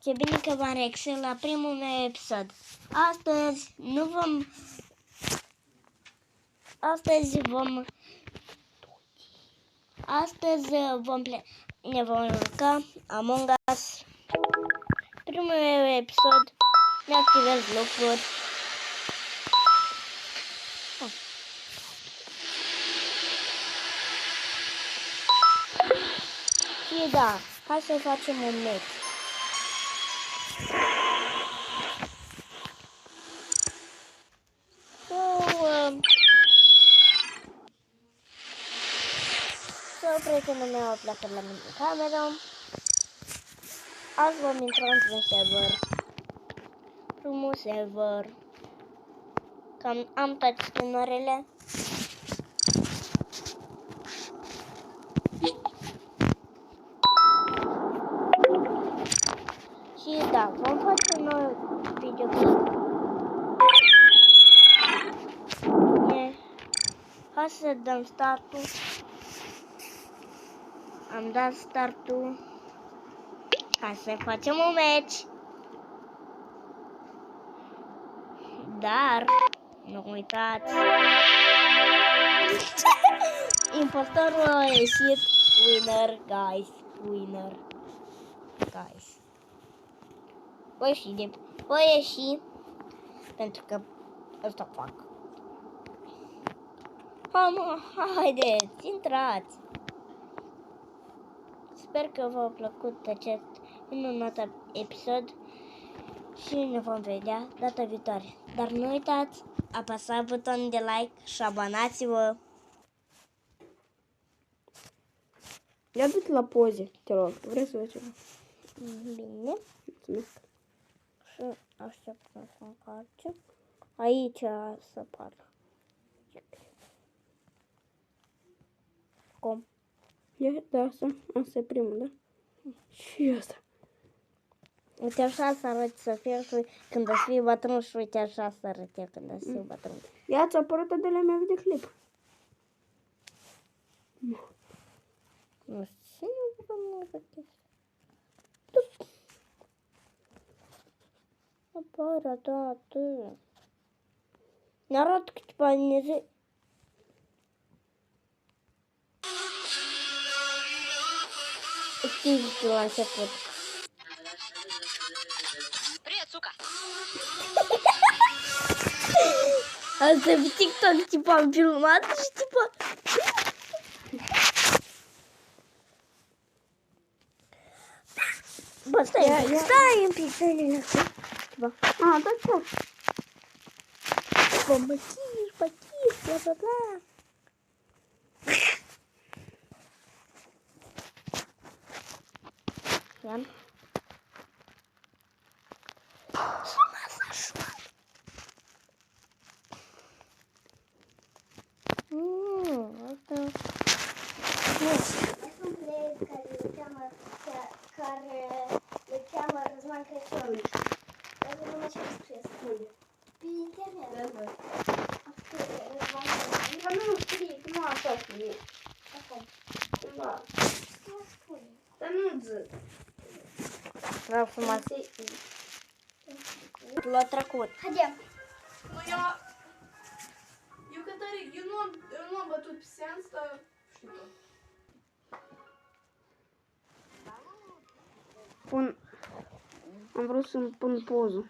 ce bine că v-am reacționat la primul meu episod. Astăzi ne vom juca Among Us. Primul meu episod, ne activez lucruri. Și da, hai să facem un meci. Prietenul meu a plecat la mine în cameră. Azi vom intra într-un server. Frumos server. Cam am toate schinurile. Și da, vom face un nou videoclip. Hai să dăm startul. Am dat startul. Hai să facem un meci. Dar nu uitați. Impostorul a ieșit. Winner, guys. Winner. Guys. Voi ieși. Pentru că ăsta fac. Haideți, intrați. Sper că v-a plăcut acest minunat episod și ne vom vedea data viitoare. Dar nu uitați, apăsați butonul de like și abonați-vă. Ia du-te la poze, te rog. Vrei să vezi ceva? Bine. Mulțumesc. Și aștept să se încarce. Aici să apară. Cum? Da, asta e primul, da? Și asta. Uite așa să arăți să fie și când o să fie bătrân și uite așa să arăți când o să fie bătrân. Ia, ți-a apărut de la mea videoclip. Nu știu, nu știu. Apără toată. Ne arată câteva neze. Știi la început. Asta e TikTok, tipa am filmat și tipa... Bă, stai un pic, stai. Da, ce? Bă, bla, bla, bla. Ia. Care le cheamă Răzvan Crăciun. Dar nu mă știu ce scrie. Pe internet. Răzvan Crăciun. Dar nu scrie, nu așa scrie. Acum. Da. Ce spune? Dar nu zic. Vreau să mă l-a trecut. Haide. Eu, Cătărin, eu nu am bătut pe seans, dar știu tot. Am vrut să-mi pun poză.